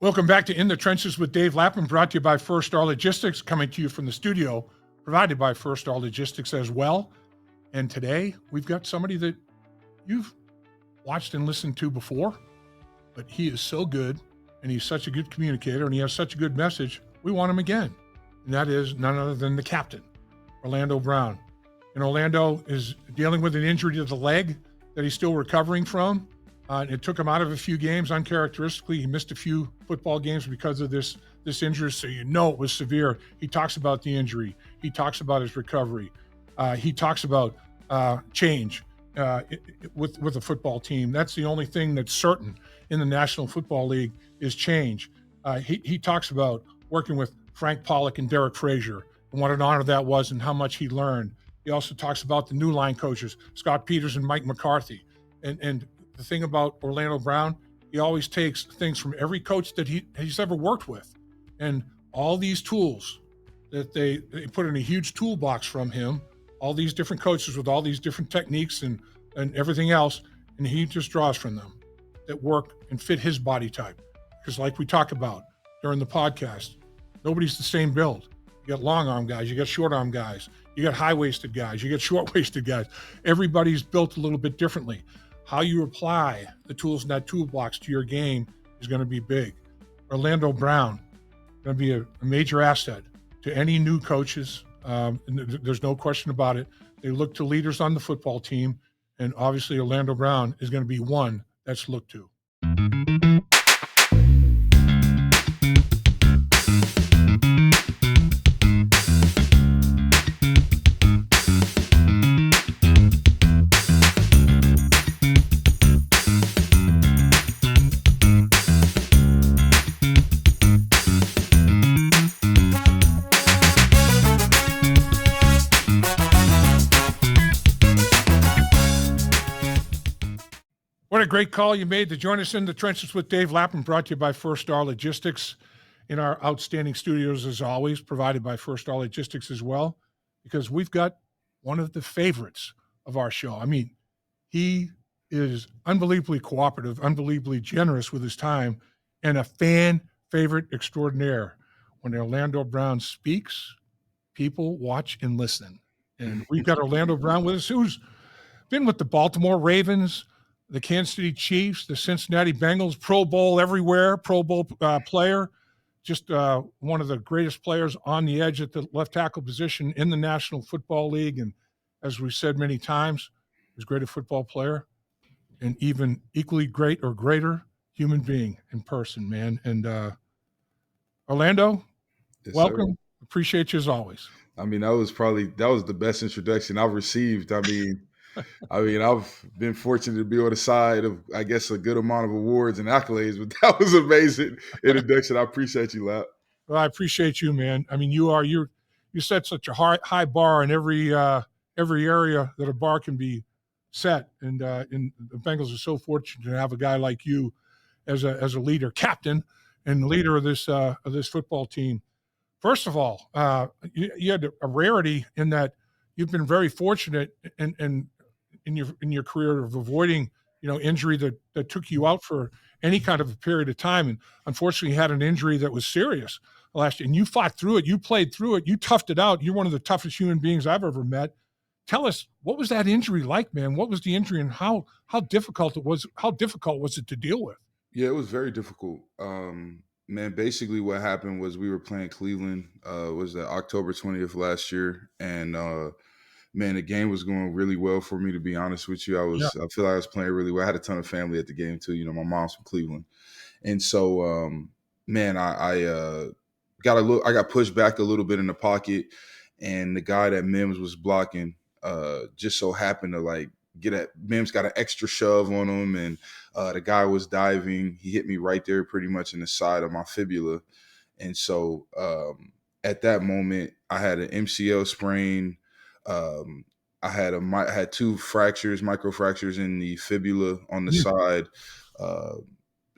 Welcome back to In the Trenches with Dave Lapham, brought to you by First Star Logistics, coming to you from the studio, provided by First Star Logistics as well. And today, we've got somebody that you've watched and listened to before, but he is so good, and he's such a good communicator, and he has such a good message, we want him again. And that is none other than the captain, Orlando Brown. And Orlando is dealing with an injury to the leg that he's still recovering from. It took him out of a few games. Uncharacteristically, he missed a few football games because of this injury, so you know it was severe. He talks about the injury. He talks about his recovery. He talks about change with the football team. That's the only thing that's certain in the National Football League is change. He talks about working with Frank Pollack and Derek Frazier and what an honor that was and how much he learned. He also talks about the new line coaches, Scott Peters and Mike McCarthy. And the thing about Orlando Brown, he always takes things from every coach that he's ever worked with. And all these tools that they put in a huge toolbox from him, all these different coaches with all these different techniques and everything else, and he just draws from them that work and fit his body type. Because like we talked about during the podcast, nobody's the same build. You got long arm guys, you got short arm guys, you got high-waisted guys, you got short-waisted guys. Everybody's built a little bit differently. How you apply the tools in that toolbox to your game is going to be big. Orlando Brown going to be a major asset to any new coaches. There's no question about it. They look to leaders on the football team, and obviously Orlando Brown is going to be one that's looked to. What a great call you made to join us in the trenches with Dave Lapham, brought to you by First Star Logistics in our outstanding studios, as always, provided by First Star Logistics as well, because we've got one of the favorites of our show. I mean, he is unbelievably cooperative, unbelievably generous with his time, and a fan favorite extraordinaire. When Orlando Brown speaks, people watch and listen. And we've got Orlando Brown with us, who's been with the Baltimore Ravens, the Kansas City Chiefs, the Cincinnati Bengals, Pro Bowl everywhere, Pro Bowl player, just one of the greatest players on the edge at the left tackle position in the National Football League. And as we've said many times, he's a great football player and even equally great or greater human being in person, man. And Orlando, yes, welcome. Sir. Appreciate you as always. I mean, that was the best introduction I've received. I mean, I've been fortunate to be on the side of, I guess, a good amount of awards and accolades, but that was an amazing introduction. I appreciate you, Lap. Well, I appreciate you, man. I mean, you set such a high bar in every area that a bar can be set, and the Bengals are so fortunate to have a guy like you as a leader, captain, and leader of this football team. First of all, you had a rarity in that you've been very fortunate in your career of avoiding, injury that took you out for any kind of a period of time. And unfortunately, you had an injury that was serious last year. And you fought through it. You played through it. You toughed it out. You're one of the toughest human beings I've ever met. Tell us, what was that injury like, man? What was the injury, and how difficult it was? How difficult was it to deal with? Yeah, it was very difficult. Man, basically what happened was we were playing Cleveland. Was that October 20th last year, and man, the game was going really well for me, to be honest with you. I feel like I was playing really well. I had a ton of family at the game too. My mom's from Cleveland. And so, man, I got pushed back a little bit in the pocket, and the guy that Mims was blocking just so happened to Mims got an extra shove on him, and the guy was diving. He hit me right there pretty much in the side of my fibula. And so at that moment, I had an MCL sprain. I had two microfractures in the fibula on the side,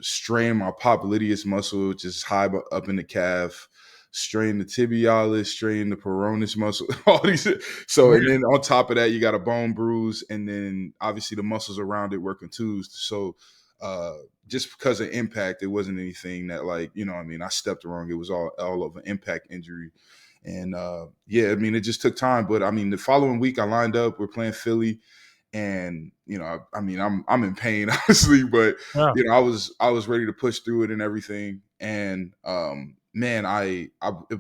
strained my popliteus muscle, which is high up in the calf, strained the tibialis, strained the peroneus muscle, all these. So, and then on top of that, you got a bone bruise, and then obviously the muscles around it were contused. So just because of impact, it wasn't anything that like, I stepped wrong. It was all of an impact injury. And it just took time. But I mean, the following week I lined up, we're playing Philly. And I'm in pain, honestly, but Yeah. I was ready to push through it and everything. And it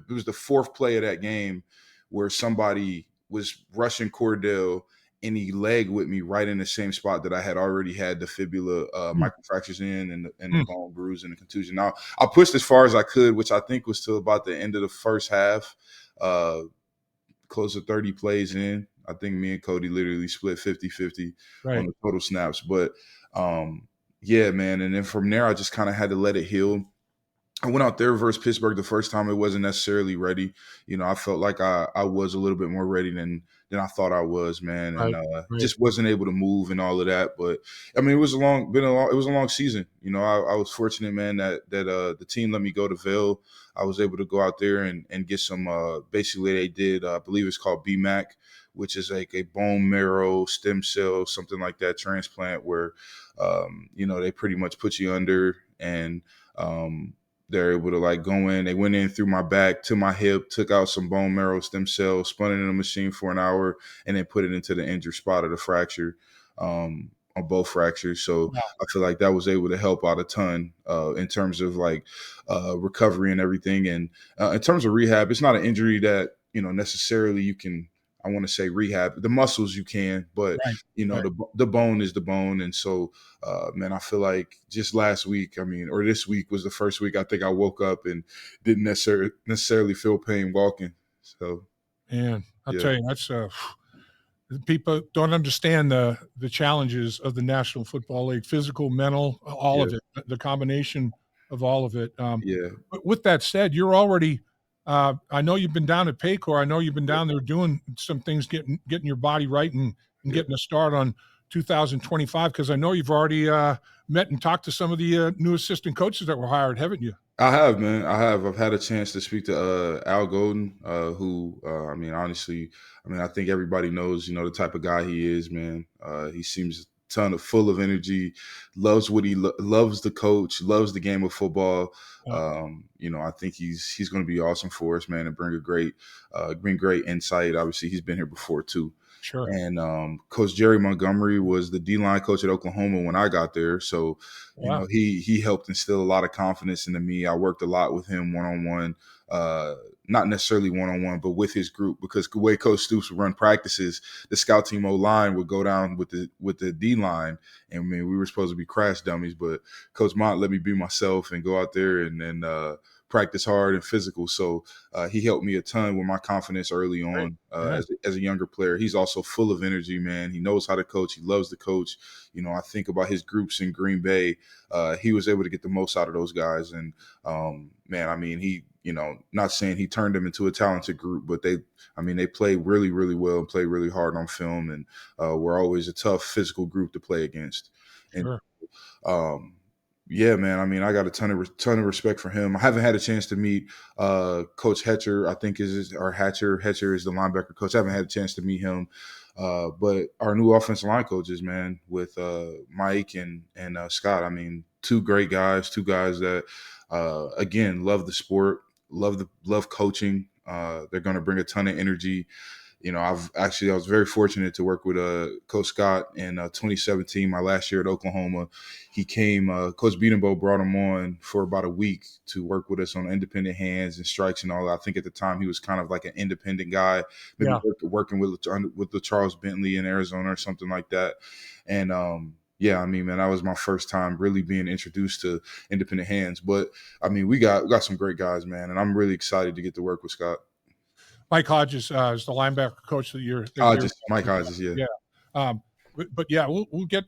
was the fourth play of that game where somebody was rushing Cordell and he legged with me right in the same spot that I had already had the fibula Mm. microfractures in and the bone bruise and the contusion. Now I pushed as far as I could, which I think was till about the end of the first half. Close to 30 plays in. I think me and Cody literally split 50-50 Right. on the total snaps. But yeah, man. And then from there, I just kind of had to let it heal. I went out there versus Pittsburgh the first time. It wasn't necessarily ready. I felt like I was a little bit more ready than I thought I was, man, and Right. just wasn't able to move and all of that. But I mean, it was a long season. I was fortunate, man, that the team let me go to Vail. I was able to go out there and get some. Basically, they did. I believe it's called BMAC, which is like a bone marrow stem cell, something like that transplant, where they pretty much put you under and they're able to like go in. They went in through my back to my hip, took out some bone marrow stem cells, spun it in a machine for an hour, and then put it into the injured spot of the fracture, on both fractures. So Wow. I feel like that was able to help out a ton in terms of like recovery and everything. And in terms of rehab, it's not an injury that necessarily you can. I want to say rehab the muscles you can, but Right. Right. the bone is the bone, and so man, I feel like just last week, or this week was the first week I think I woke up and didn't necessarily feel pain walking. So Man, I'll yeah, tell you, that's people don't understand the challenges of the National Football League, physical, mental, all yeah, of it, the combination of all of it. yeah, But with that said, you're already. I know you've been down at Paycor. I know you've been yeah, down there doing some things, getting your body right and yeah. getting a start on 2025. Because I know you've already met and talked to some of the new assistant coaches that were hired, haven't you? I have, man. I have. I've had a chance to speak to Al Golden, who, honestly, I think everybody knows, the type of guy he is, man. He seems full of energy, loves what he loves the coach, loves the game of football. Yeah, I think he's going to be awesome for us, man, and bring great insight. Obviously, he's been here before too. sure. And Coach Jerry Montgomery was the D-line coach at Oklahoma when I got there. So, Yeah, he helped instill a lot of confidence into me. I worked a lot with him one-on-one, not necessarily one-on-one, but with his group, because the way Coach Stoops would run practices, the scout team O-line would go down with the D-line. And we were supposed to be crash dummies, but Coach Mont let me be myself and go out there and then practice hard and physical. So he helped me a ton with my confidence early great. on Yeah, as a younger player. He's also full of energy, man. He knows how to coach. He loves to coach. I think about his groups in Green Bay. He was able to get the most out of those guys. And man, he, not saying he turned them into a talented group, but they play really, really well and play really hard on film. And we're always a tough physical group to play against. And sure. yeah, man. I got a ton of respect for him. I haven't had a chance to meet Coach Hetcher. I think or Hatcher. Hetcher is the linebacker coach. I haven't had a chance to meet him. But our new offensive line coaches, man, with Mike and Scott. Two great guys. Two guys that again love the sport, love coaching. They're going to bring a ton of energy. I was very fortunate to work with Coach Scott in 2017, my last year at Oklahoma. He came, Coach Beatenbow brought him on for about a week to work with us on independent hands and strikes and all that. I think at the time he was kind of like an independent guy, maybe Yeah, working with the Charles Bentley in Arizona or something like that. And yeah, man, that was my first time really being introduced to independent hands. But we got some great guys, man, and I'm really excited to get to work with Scott. Mike Hodges is the linebacker coach that you're. Just Mike Hodges, yeah. Yeah. But yeah, we'll get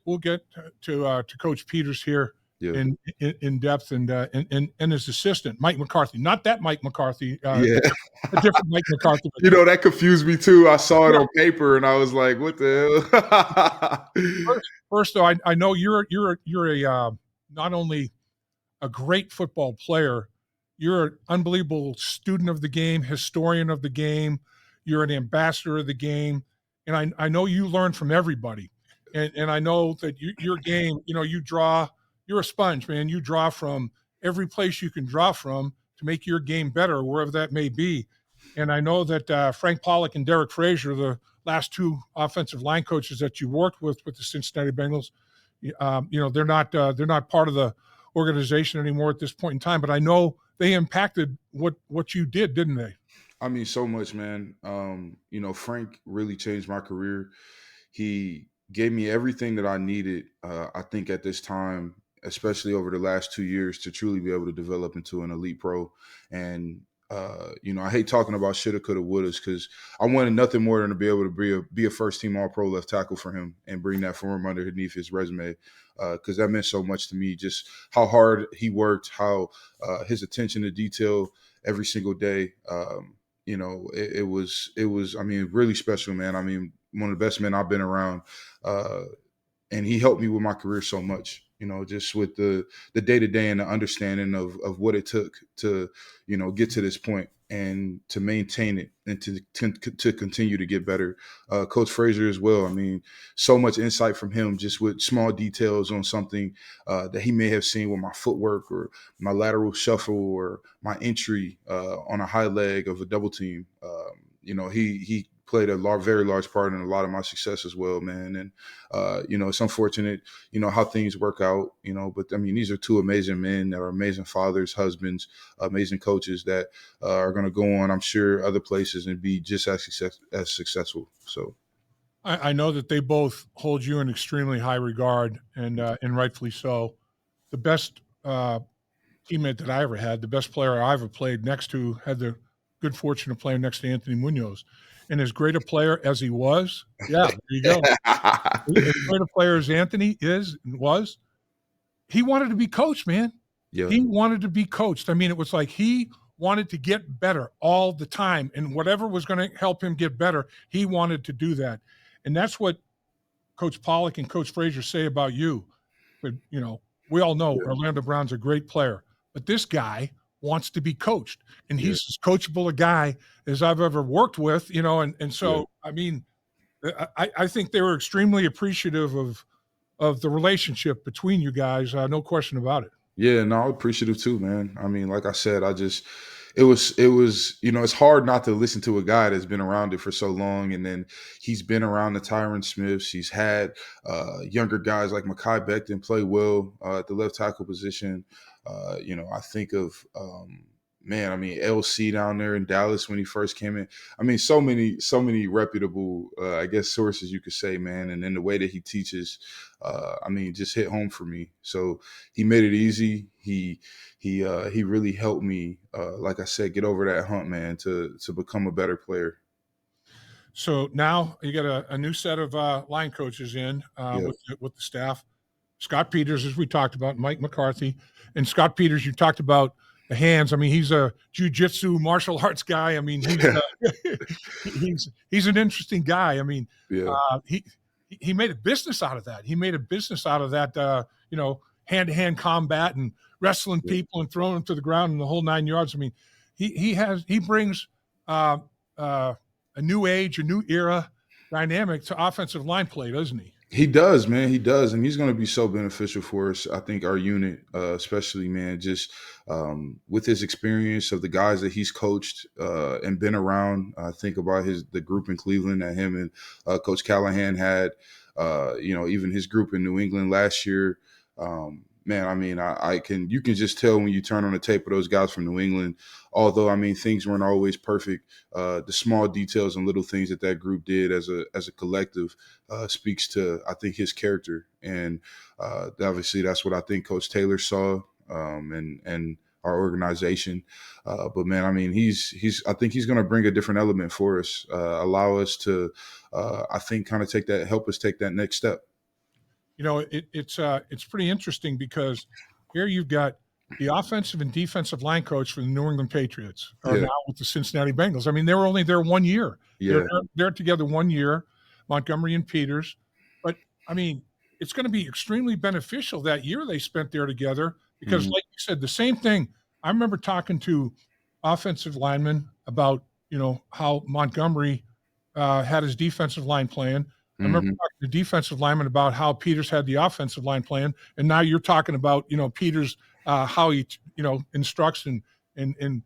to Coach Peters here Yeah. in depth and his assistant Mike McCarthy, not that Mike McCarthy, Yeah. a different Mike McCarthy. That confused me too. I saw it Yeah. on paper and I was like, what the hell? First though, I know you're a not only a great football player, you're an unbelievable student of the game, historian of the game. You're an ambassador of the game, and I know you learn from everybody. And I know that your game, you draw you're a sponge, man. You draw from every place you can draw from to make your game better, wherever that may be. And I know that Frank Pollack and Derek Frazier, the last two offensive line coaches that you worked with the Cincinnati Bengals, they're not part of the organization anymore at this point in time. But I know they impacted what you did, didn't they? I mean, so much, man. Frank really changed my career. He gave me everything that I needed, I think, at this time, especially over the last 2 years, to truly be able to develop into an elite pro. And, I hate talking about shoulda, coulda, wouldas, because I wanted nothing more than to be able to be a first team All Pro left tackle for him and bring that for him underneath his resume, because that meant so much to me, just how hard he worked, how his attention to detail every single day. It was, I mean, really special, man. I mean, one of the best men I've been around. And he helped me with my career so much, just with the day-to-day and the understanding of what it took to, get to this point and to maintain it and to continue to get better. Coach Frazier as well. I mean, so much insight from him, just with small details on something that he may have seen with my footwork or my lateral shuffle or my entry on a high leg of a double team. He played a very large part in a lot of my success as well, man. And, it's unfortunate, how things work out, but I mean, these are two amazing men that are amazing fathers, husbands, amazing coaches that are going to go on, I'm sure, other places and be just as successful. So I know that they both hold you in extremely high regard, and rightfully so. The best teammate that I ever had, the best player I ever played next to, had the good fortune of playing next to Anthony Munoz. And as great a player as he was, there you go. As great a player as Anthony was, he wanted to be coached, man. Yeah. He wanted to be coached. I mean, it was like he wanted to get better all the time. And whatever was going to help him get better, he wanted to do that. And that's what Coach Pollack and Coach Frazier say about you. But, we all know Orlando Brown's a great player. But this guy wants to be coached. And he's as coachable a guy as I've ever worked with, and so, I mean, I think they were extremely appreciative of the relationship between you guys. No question about it. Yeah, no, I'm appreciative too, man. I mean, like I said, it was, it's hard not to listen to a guy that's been around it for so long. And then he's been around the Tyron Smiths. He's had younger guys like Mekhi Becton play well at the left tackle position. I think of, LC down there in Dallas when he first came in. I mean, so many reputable, I guess, sources you could say, man. And then the way that he teaches, just hit home for me. So he made it easy. He really helped me, like I said, get over that hump, man, to become a better player. So now you got a new set of line coaches in with the staff. Scott Peters, as we talked about, Mike McCarthy. And Scott Peters, you talked about the hands. I mean, he's a jiu-jitsu martial arts guy. I mean, he's an interesting guy. I mean, he made a business out of that. He made a business out of that, hand-to-hand combat and wrestling people and throwing them to the ground and the whole 9 yards. I mean, he brings a new age, a new era dynamic to offensive line play, doesn't he? He does, man. He does. And he's going to be so beneficial for us. I think our unit, especially, man, just with his experience of the guys that he's coached and been around. I think about the group in Cleveland that him and Coach Callahan had, even his group in New England last year. Man, I mean, you can just tell when you turn on the tape of those guys from New England, although, I mean, things weren't always perfect. The small details and little things that group did as a collective speaks to, I think, his character. And obviously that's what I think Coach Taylor saw and our organization. But man, I mean, I think he's going to bring a different element for us, allow us to, I think, kind of help us take that next step. It's pretty interesting because here you've got the offensive and defensive line coach for the New England Patriots are now with the Cincinnati Bengals. I mean, they were only there 1 year. Yeah. They're together 1 year, Montgomery and Peters. But, I mean, it's going to be extremely beneficial that year they spent there together because, like you said, the same thing. I remember talking to offensive linemen about, how Montgomery had his defensive line playing. I remember Hmm. talking to defensive lineman about how Peters had the offensive line plan, and now you're talking about, Peters, how he, instructs and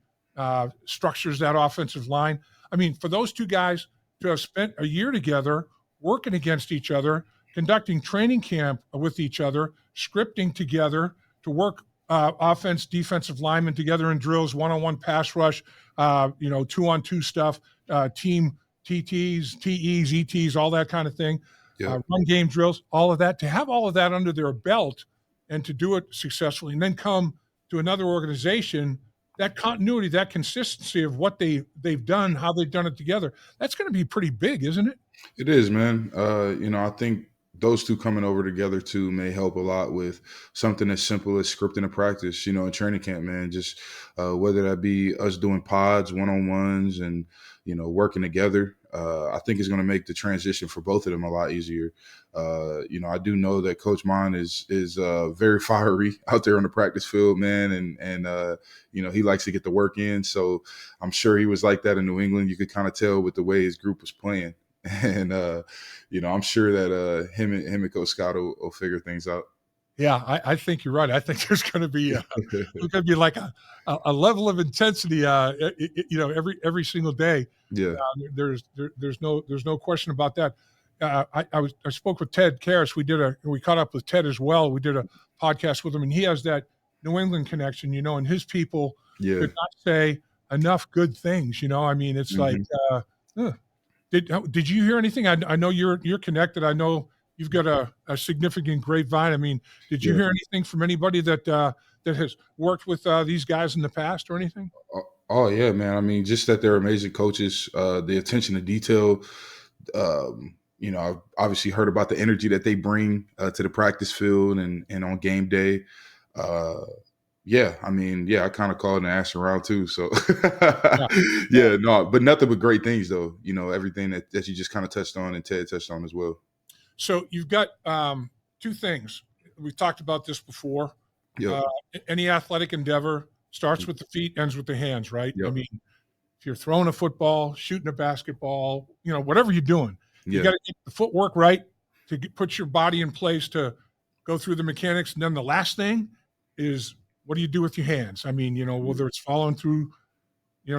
structures that offensive line. I mean, for those two guys to have spent a year together, working against each other, conducting training camp with each other, scripting together to work offense, defensive linemen together in drills, one-on-one pass rush, two-on-two stuff, team TTs, TEs, ETs, all that kind of thing, Yep. run game drills, all of that. To have all of that under their belt and to do it successfully, and then come to another organization, that continuity, that consistency of what they've done, how they've done it together, that's going to be pretty big, isn't it? It is, man. I think those two coming over together too may help a lot with something as simple as scripting a practice, in training camp, man. Just whether that be us doing pods, one-on-ones, and, working together. I think it's going to make the transition for both of them a lot easier. I do know that Coach Mon is very fiery out there on the practice field, man, and he likes to get the work in. So I'm sure he was like that in New England. You could kind of tell with the way his group was playing. And I'm sure that him and Coach Scott will figure things out. Yeah, I think you're right. I think there's going to be like a level of intensity, every single day. Yeah, There's no question about that. I spoke with Ted Karras. We caught up with Ted as well. We did a podcast with him, and he has that New England connection, and his people yeah. could not say enough good things. I mean, it's like, Mhm. uh, did you hear anything? I know you're connected. I know you've got a significant grapevine. I mean, did you Yeah. hear anything from anybody that has worked with these guys in the past or anything? Oh yeah, man. I mean, just that they're amazing coaches. The attention to detail. I've obviously heard about the energy that they bring to the practice field and on game day. Uh, yeah, I mean, yeah, I kind of called and asked around too. So Yeah, yeah. yeah, no, but nothing but great things though. Everything that you just kind of touched on and Ted touched on as well. So you've got two things. We've talked about this before. Yep. Uh, any athletic endeavor starts with the feet, ends with the hands, right? I Yep. mean, if you're throwing a football, shooting a basketball, whatever you're doing, you Yeah. got to get the footwork right to put your body in place to go through the mechanics. And then the last thing is, what do you do with your hands? I mean, whether it's following through,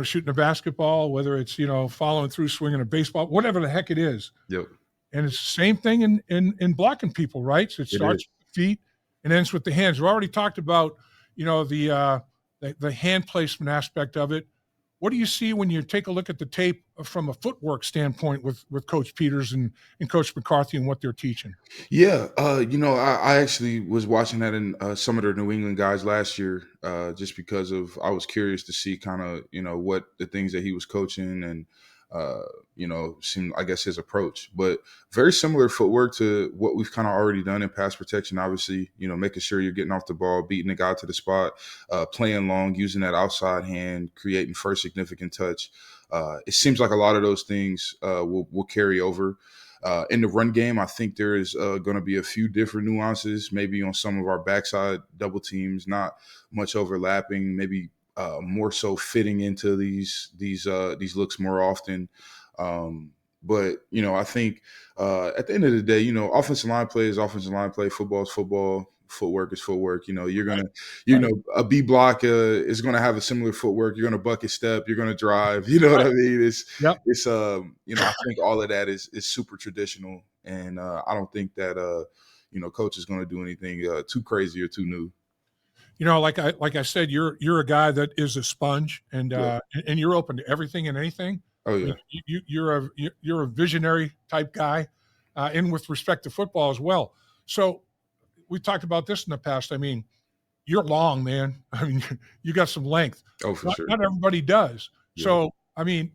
shooting a basketball, whether it's, following through swinging a baseball, whatever the heck it is. Yep. And it's the same thing in blocking people, right? So it It is. starts with the feet and ends with the hands. We already talked about, the hand placement aspect of it. What do you see when you take a look at the tape from a footwork standpoint with Coach Peters and Coach McCarthy and what they're teaching? Yeah, I actually was watching that in some of the New England guys last year, just because I was curious to see kind of what the things that he was coaching and seemed, I guess, his approach. But very similar footwork to what we've kind of already done in pass protection. Obviously, making sure you're getting off the ball, beating the guy to the spot, playing long, using that outside hand, creating first significant touch. It seems like a lot of those things will carry over. In the run game, I think there is going to be a few different nuances, maybe on some of our backside double teams, not much overlapping, maybe more so fitting into these looks more often. But I think at the end of the day, offensive line play is offensive line play, football is football, footwork is footwork. You're Right. gonna, Right. a B block is gonna have a similar footwork. You're gonna bucket step. You're gonna drive. You know what Right. I mean? Yep. It's I think all of that is super traditional, and I don't think that coach is gonna do anything too crazy or too new. Like I said, you're a guy that is a sponge, and Yeah. and you're open to everything and anything. Oh I yeah. mean, you're a visionary type guy, and with respect to football as well. So we talked about this in the past. I mean, you're long, man. I mean, you got some length. Oh, for sure. Not everybody does. Yeah. So I mean,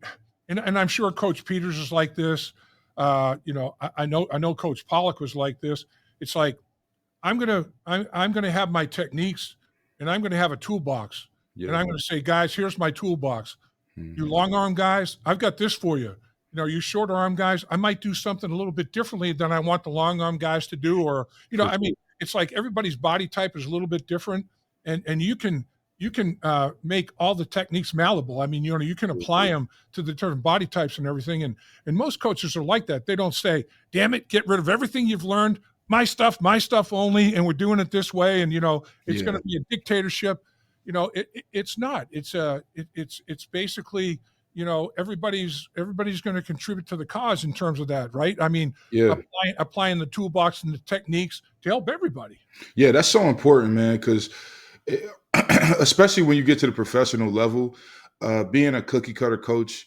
and I'm sure Coach Peters is like this. I know Coach Pollack was like this. It's like I'm gonna have my techniques, and I'm gonna have a toolbox, and Yeah. I'm gonna say, guys, here's my toolbox. You Mhm. long arm guys, I've got this for you. You short arm guys, I might do something a little bit differently than I want the long arm guys to do, or For I mean, sure. it's like everybody's body type is a little bit different, and you can you can make all the techniques malleable. I mean, you can apply them to the different body types and everything. And most coaches are like that. They don't say, "Damn it, get rid of everything you've learned. My stuff only, and we're doing it this way." And it's going to be a dictatorship. It's not. It's basically everybody's going to contribute to the cause in terms of that, right? I mean, applying the toolbox and the techniques to help everybody. Yeah, that's so important, man, because especially when you get to the professional level, being a cookie cutter coach,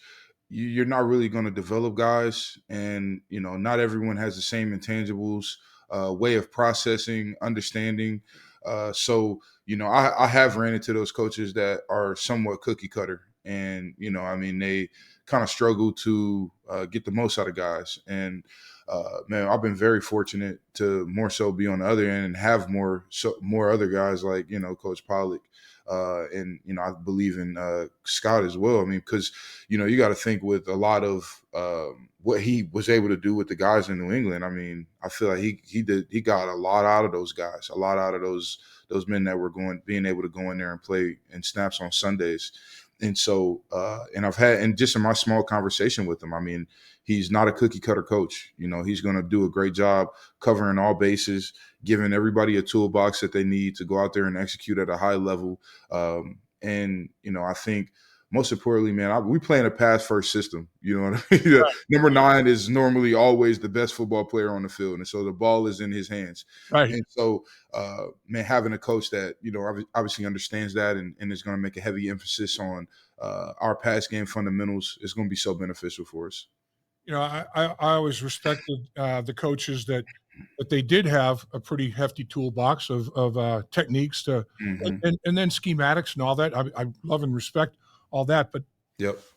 you're not really going to develop guys, and not everyone has the same intangibles, way of processing, understanding. So I have ran into those coaches that are somewhat cookie cutter, and they kind of struggle to get the most out of guys. And man, I've been very fortunate to more so be on the other end and have more other guys like Coach Pollack. And I believe in Scott as well. I mean, because you got to think with a lot of what he was able to do with the guys in New England. I mean, I feel like he got a lot out of those guys, a lot out of those men that were being able to go in there and play in snaps on Sundays. And so, and I've had, and just in my small conversation with him, I mean, he's not a cookie cutter coach. He's going to do a great job covering all bases, giving everybody a toolbox that they need to go out there and execute at a high level. And I think most importantly, man, we play in a pass first system. You know what I mean? Right. Number 9 is normally always the best football player on the field. And so the ball is in his hands. Right. And so, man, having a coach that, obviously understands that and is going to make a heavy emphasis on our pass game fundamentals is going to be so beneficial for us. I always respected the coaches that they did have a pretty hefty toolbox of techniques to, and then schematics and all that. I love and respect all that, but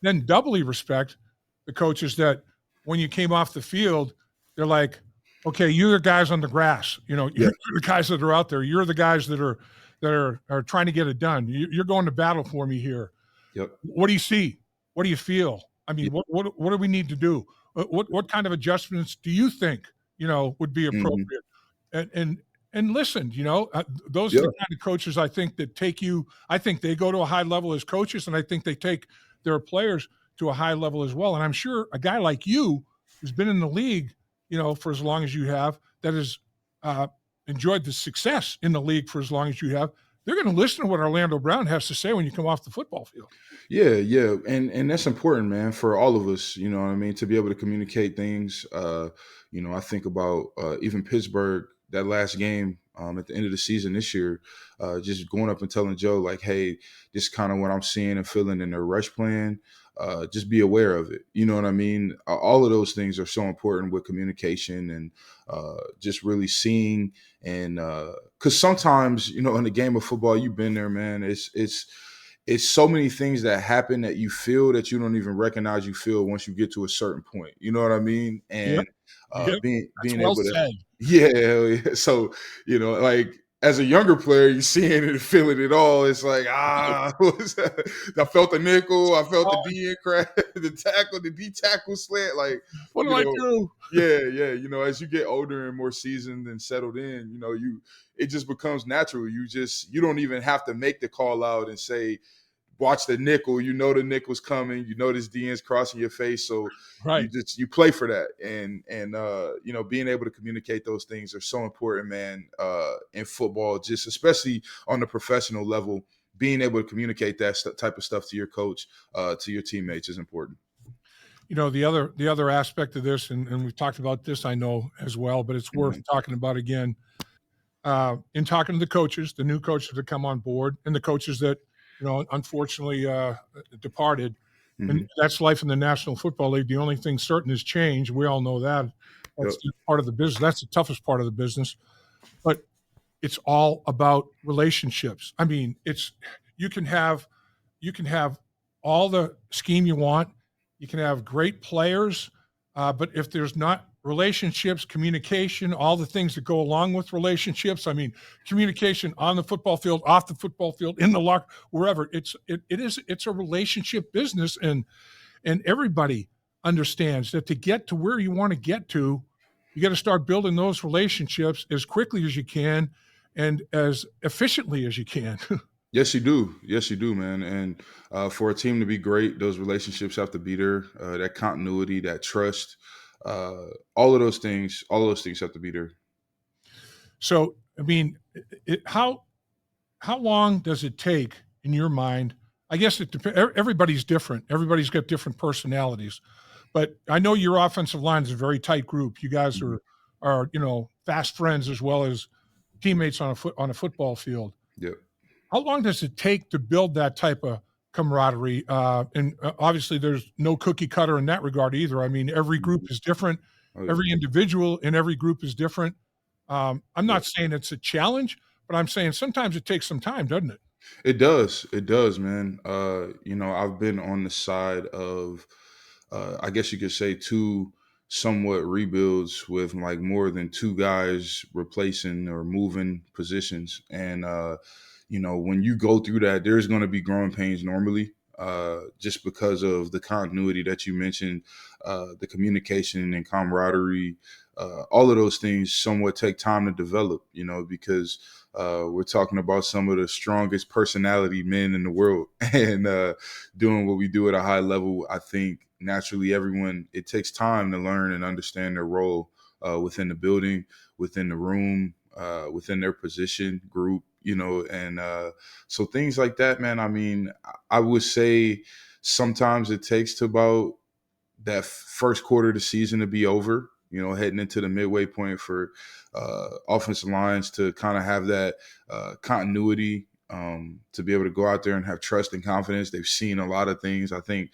then doubly respect the coaches that when you came off the field, they're like, okay, you're the guys on the grass, you're the guys that are out there. You're the guys that are trying to get it done. You're going to battle for me here. What do you see? What do you feel? I mean, what do we need to do? What kind of adjustments do you think, would be appropriate? And listen, those are the kind of coaches I think that I think they go to a high level as coaches, and I think they take their players to a high level as well. And I'm sure a guy like you who's been in the league, for as long as you have, that has enjoyed the success in the league for as long as you have, they're going to listen to what Orlando Brown has to say when you come off the football field. Yeah. And that's important, man, for all of us, to be able to communicate things. I think about even Pittsburgh, that last game at the end of the season this year, just going up and telling Joe, like, hey, this is kind of what I'm seeing and feeling in their rush plan. Just be aware of it. You know what I mean? All of those things are so important with communication and just really seeing. And because sometimes, in the game of football, you've been there, man. It's so many things that happen that you feel that you don't even recognize you feel once you get to a certain point. You know what I mean? And being able to, yeah. So, like as a younger player, you're seeing it and feeling it all. It's like, I felt the nickel, I felt the D crack, the tackle, the D tackle slant. Like, what do I do? Yeah. As you get older and more seasoned and settled in, it just becomes natural. You don't even have to make the call out and say, watch the nickel. The nickel's coming. This DN's crossing your face. So you play for that. And being able to communicate those things are so important, man, in football, just especially on the professional level. Being able to communicate that type of stuff to your coach, to your teammates is important. The other aspect of this, and we've talked about this, I know as well, but it's worth talking about again. In talking to the coaches, the new coaches that come on board, and the coaches that unfortunately departed, and that's life in the National Football League. The only thing certain is change. We all know that. That's part of the business. That's the toughest part of the business. But it's all about relationships. I mean, you can have all the scheme you want. You can have great players, but if there's not relationships, communication, all the things that go along with relationships. I mean, communication on the football field, off the football field, in the locker, wherever. It's a relationship business, and everybody understands that to get to where you want to get to, you got to start building those relationships as quickly as you can and as efficiently as you can. Yes, you do. Yes, you do, man. And for a team to be great, those relationships have to be there. That continuity, that trust, uh, all of those things have to be there. So, I mean, how long does it take in your mind? I guess it depends. Everybody's different. Everybody's got different personalities, but I know your offensive line is a very tight group. You guys Mhm. are fast friends as well as teammates on a football field. Yep. How long does it take to build that type of camaraderie? And obviously, there's no cookie cutter in that regard either. I mean, every group Mhm. is different. Oh yeah. Every individual in every group is different. I'm Yep. not saying it's a challenge, but I'm saying sometimes it takes some time, doesn't it? It does. It does, man. I've been on the side of, I guess you could say, two somewhat rebuilds with like more than two guys replacing or moving positions. And, when you go through that, there's going to be growing pains normally. Just because of the continuity that you mentioned, the communication and camaraderie, all of those things somewhat take time to develop, because we're talking about some of the strongest personality men in the world, and doing what we do at a high level. I think naturally, everyone it takes time to learn and understand their role within the building, within the room, within their position group. And so things like that, man. I mean, I would say sometimes it takes to about that first quarter of the season to be over, heading into the midway point for offensive lines to kind of have that continuity, to be able to go out there and have trust and confidence. They've seen a lot of things. I think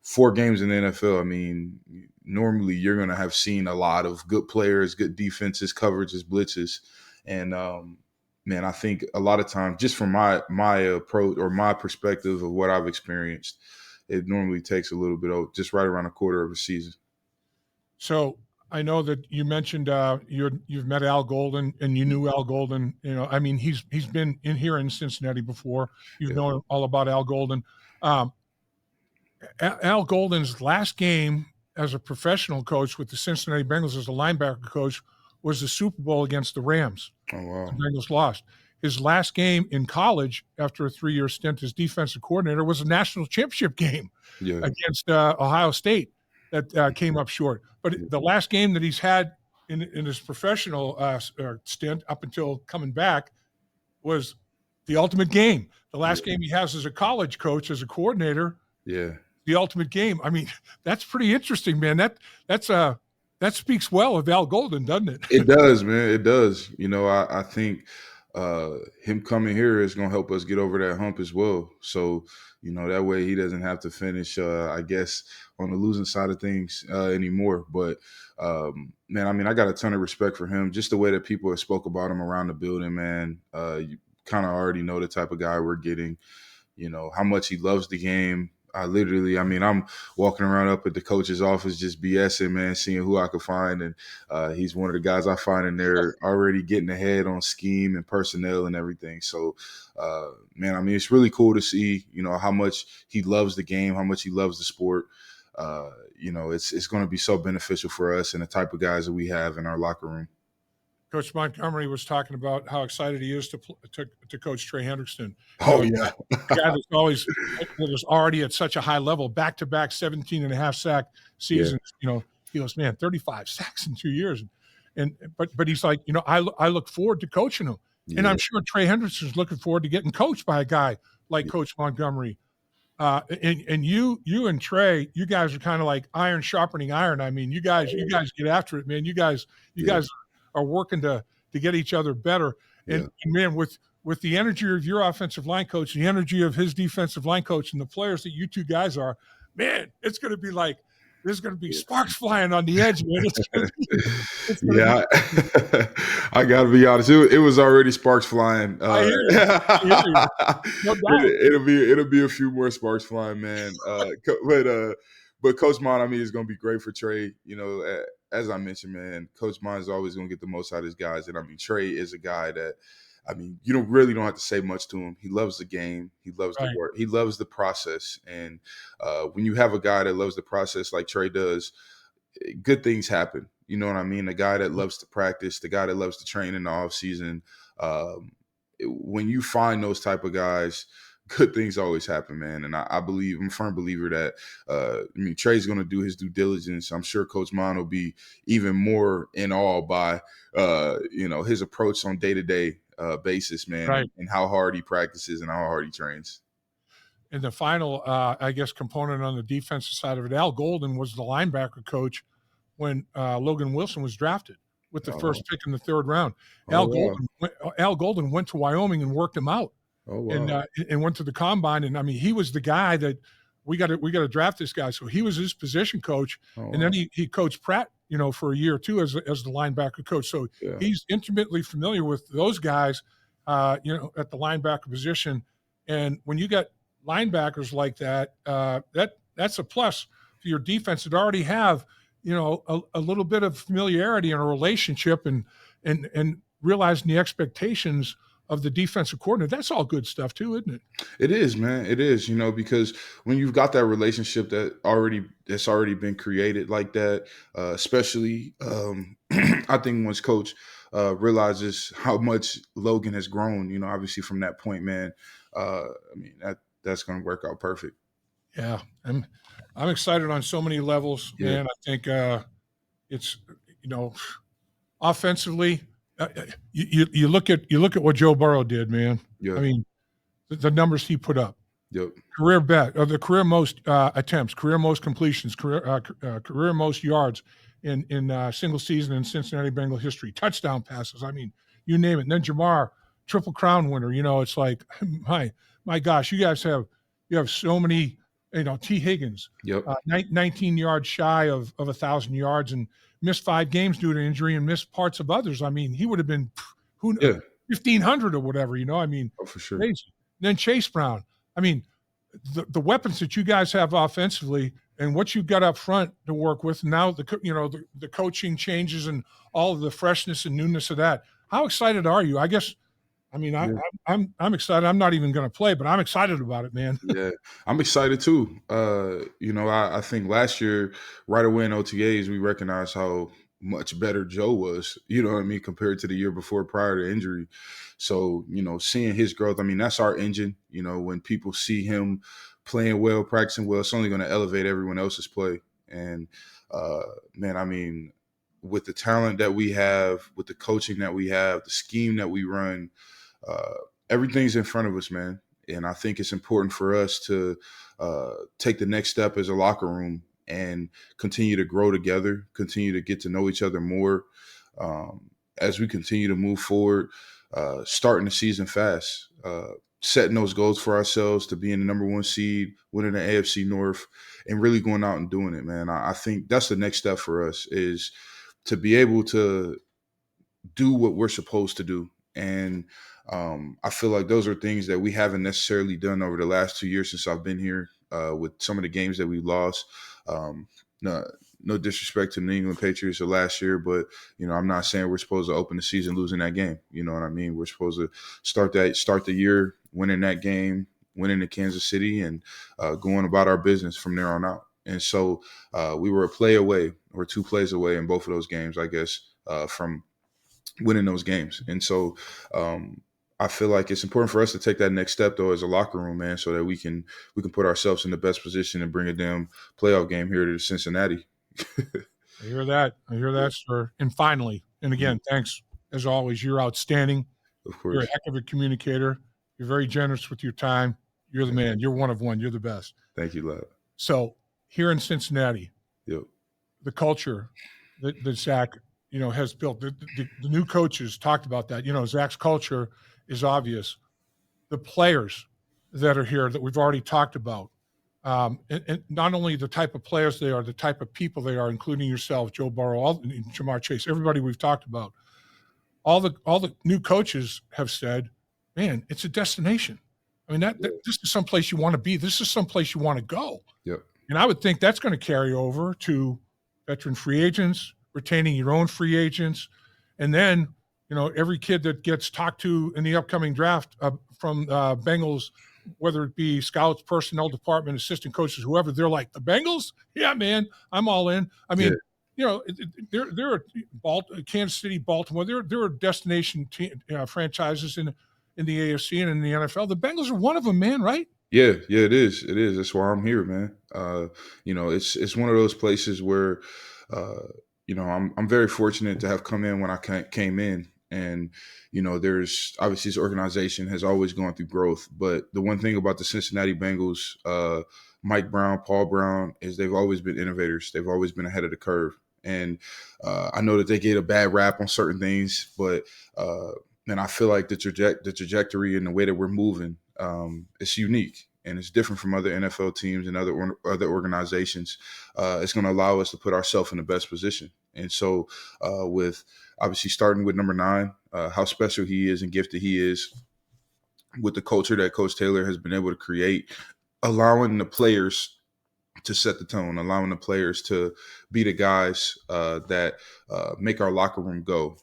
4 games in the NFL, I mean, normally you're going to have seen a lot of good players, good defenses, coverages, blitzes. And, man, I think a lot of times, just from my approach or my perspective of what I've experienced, it normally takes a little bit of just right around a quarter of a season. So I know that you mentioned you've met Al Golden and you knew Al Golden. I mean, he's been in here in Cincinnati before. You've Yeah. known all about Al Golden. Um, Al Golden's last game as a professional coach with the Cincinnati Bengals as a linebacker coach was the Super Bowl against the Rams. Oh The wow. Bengals lost. His last game in college after a 3-year stint as defensive coordinator was a national championship game Yeah. against Ohio State that came up short. But Yeah. the last game that he's had in his professional stint up until coming back was the ultimate game. The last Yeah. game he has as a college coach, as a coordinator, Yeah. the ultimate game. I mean, that's pretty interesting, man. That's that speaks well of Al Golden, doesn't it? It does, man. It does. I think him coming here is going to help us get over that hump as well. So, that way he doesn't have to finish, I guess, on the losing side of things anymore. But, man, I mean, I got a ton of respect for him. Just the way that people have spoke about him around the building, man. You kind of already know the type of guy we're getting. How much he loves the game. I mean, I'm walking around up at the coach's office just BSing, man, seeing who I could find. And he's one of the guys I find in there already getting ahead on scheme and personnel and everything. So, man, I mean, it's really cool to see, how much he loves the game, how much he loves the sport. It's going to be so beneficial for us and the type of guys that we have in our locker room. Coach Montgomery was talking about how excited he is to coach Trey Hendrickson. Oh, A yeah. guy that's always that was already at such a high level, back to back 17 and a half sack Yeah. seasons. He goes, man, 35 sacks in 2 years. But he's like, I look forward to coaching him. And Yeah. I'm sure Trey Hendrickson's looking forward to getting coached by a guy like Coach Montgomery. And you and Trey, you guys are kind of like iron sharpening iron. I mean, you guys get after it, man. You Yeah. guys are working to get each other better. Yeah. And man, with the energy of your offensive line coach, the energy of his defensive line coach, and the players that you two guys are, man, it's going to be like there's going to be Yeah. sparks flying on the edge, man. It's going to be. Yeah, I gotta be honest. It was already sparks flying. I hear you. I hear you. No doubt. It'll be a few more sparks flying, man. But Coach Mon, I mean, it's gonna be great for Trey. As I mentioned, man, Coach Mon is always gonna get the most out of his guys, and I mean, Trey is a guy that. I mean, you don't have to say much to him. He loves the game. He loves the Right. work. He loves the process. And when you have a guy that loves the process like Trey does, good things happen. You know what I mean? The guy that loves to practice, the guy that loves to train in the off season, um, when you find those type of guys, good things always happen, man. And I'm a firm believer that Trey's going to do his due diligence. I'm sure Coach Mon will be even more in awe by his approach on day-to-day basis, man, Right. and how hard he practices and how hard he trains. And the final, I guess, component on the defensive side of it, Al Golden was the linebacker coach when Logan Wilson was drafted with the first pick in the 3rd round. Wow. Al Golden went to Wyoming and worked him out. Oh, wow. And went to the combine. And I mean, he was the guy that we got to draft this guy. So he was his position coach. Oh, and then he coached Pratt, for a year or two as the linebacker coach. So he's intimately familiar with those guys, at the linebacker position. And when you got linebackers like that, that's a plus for your defense that already have, a little bit of familiarity and a relationship and realizing the expectations of the defensive coordinator. That's all good stuff too, isn't it? It is, man. It is, because when you've got that relationship that's already been created like that, especially I think once Coach realizes how much Logan has grown, obviously from that point, man. That's going to work out perfect. Yeah, I'm excited on so many levels, man. I think it's offensively. You look at what Joe Burrow did, man. Yeah. I mean, the numbers he put up. Yep. The career most attempts, career most completions, career most yards in single season in Cincinnati Bengal history. Touchdown passes. I mean, you name it. And then Jamar, Triple Crown winner. It's like my gosh, you have so many. T. Higgins, 19 yards shy of 1,000 yards and missed 5 games due to injury and missed parts of others. I mean, he would have been 1,500 or whatever, I mean, for sure. Crazy. Then Chase Brown. I mean, the weapons that you guys have offensively and what you've got up front to work with. Now the coaching changes and all of the freshness and newness of that. How excited are you? I guess. I mean, I'm excited. I'm not even going to play, but I'm excited about it, man. Yeah, I'm excited too. I think last year, right away in OTAs, we recognized how much better Joe was, compared to the year before prior to injury. So, seeing his growth, I mean, that's our engine. When people see him playing well, practicing well, it's only going to elevate everyone else's play. And, man, I mean, with the talent that we have, with the coaching that we have, the scheme that we run, everything's in front of us, man. And I think it's important for us to take the next step as a locker room and continue to grow together, continue to get to know each other more as we continue to move forward, starting the season fast, setting those goals for ourselves to be in the number 1 seed, winning the AFC North, and really going out and doing it, man. I think that's the next step for us, is to be able to do what we're supposed to do. And I feel like those are things that we haven't necessarily done over the last 2 years since I've been here, with some of the games that we lost. No disrespect to the New England Patriots of last year, but I'm not saying we're supposed to open the season losing that game. You know what I mean? We're supposed to start the year winning that game, winning to Kansas City, and going about our business from there on out. And so we were a play away, or 2 plays away in both of those games, I guess, from winning those games. And so I feel like it's important for us to take that next step, though, as a locker room, man, so that we can put ourselves in the best position and bring a damn playoff game here to Cincinnati. I hear that, sir. And finally, and again, thanks as always. You're outstanding. Of course. You're a heck of a communicator. You're very generous with your time. You're the man. You're one of one. You're the best. Thank you, lad. So here in Cincinnati, the culture that Zach, has built, the new coaches talked about that. Zach's culture is obvious. The players that are here that we've already talked about, and not only the type of players they are, the type of people they are, including yourself, Joe Burrow, Jamar Chase, everybody we've talked about. All the new coaches have said, man, it's a destination. I mean, this is someplace you want to be. This is someplace you want to go. Yep. And I would think that's going to carry over to veteran free agents, retaining your own free agents, and then every kid that gets talked to in the upcoming draft from Bengals, whether it be scouts, personnel department, assistant coaches, whoever, they're like, the Bengals? Yeah, man, I'm all in. I mean, there are Kansas City, Baltimore. There are destination franchises, and in the AFC and in the NFL. The Bengals are one of them, man, right? Yeah, yeah, it is. It is. That's why I'm here, man. It's one of those places where, uh, I'm very fortunate to have come in when I came in, and there's obviously this organization has always gone through growth. But the one thing about the Cincinnati Bengals, Mike Brown, Paul Brown, is they've always been innovators. They've always been ahead of the curve, and I know that they get a bad rap on certain things, but and I feel like the trajectory and the way that we're moving, it's unique and it's different from other NFL teams and other organizations. It's going to allow us to put ourselves in the best position. And so, with obviously starting with number 9, how special he is and gifted he is, with the culture that Coach Taylor has been able to create, allowing the players to set the tone, allowing the players to be the guys that make our locker room go.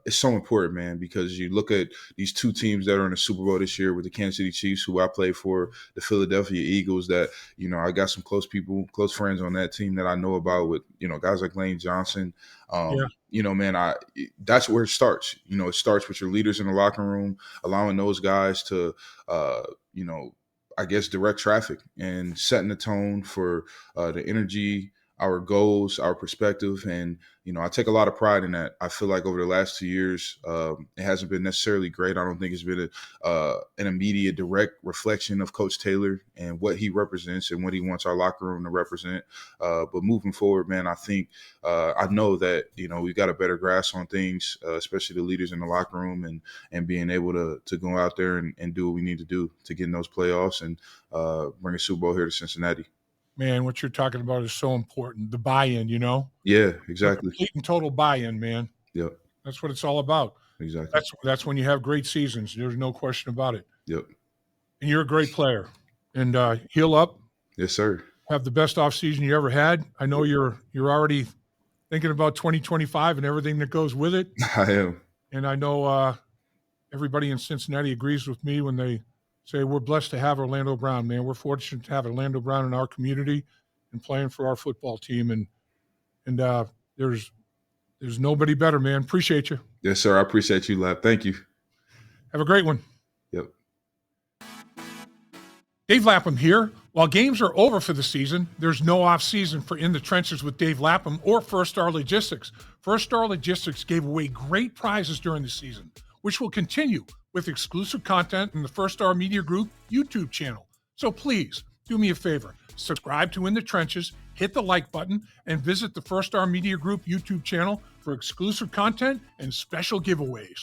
It's so important, man, because you look at these 2 teams that are in the Super Bowl this year with the Kansas City Chiefs, who I play for, the Philadelphia Eagles, that, I got some close friends on that team that I know about with, guys like Lane Johnson. Man, that's where it starts. It starts with your leaders in the locker room, allowing those guys to, I guess, direct traffic and setting the tone for the energy, our goals, our perspective. And, I take a lot of pride in that. I feel like over the last 2 years, it hasn't been necessarily great. I don't think it's been an immediate direct reflection of Coach Taylor and what he represents and what he wants our locker room to represent. But moving forward, man, I think I know that, we've got a better grasp on things, especially the leaders in the locker room, and being able to go out there and do what we need to do to get in those playoffs and bring a Super Bowl here to Cincinnati. Man, what you're talking about is so important. The buy-in, Yeah, The exactly. complete and total buy-in, man. Yep, That's what it's all about. exactly. That's when you have great seasons. There's no question about it. Yep. And you're a great player. And heal up, Yes, sir. have the best offseason you ever had. I know you're already thinking about 2025 and everything that goes with it. I am. And I know everybody in Cincinnati agrees with me when they say we're blessed to have Orlando Brown, man. We're fortunate to have Orlando Brown in our community and playing for our football team. And there's nobody better, man. Appreciate you. Yes, sir. I appreciate you, Lap. Thank you. Have a great one. Yep. Dave Lapham here. While games are over for the season, there's no off-season for In the Trenches with Dave Lapham or First Star Logistics. First Star Logistics gave away great prizes during the season, which will continue with exclusive content in the First Star Media Group YouTube channel. So please, do me a favor. Subscribe to In the Trenches, hit the like button, and visit the First Star Media Group YouTube channel for exclusive content and special giveaways.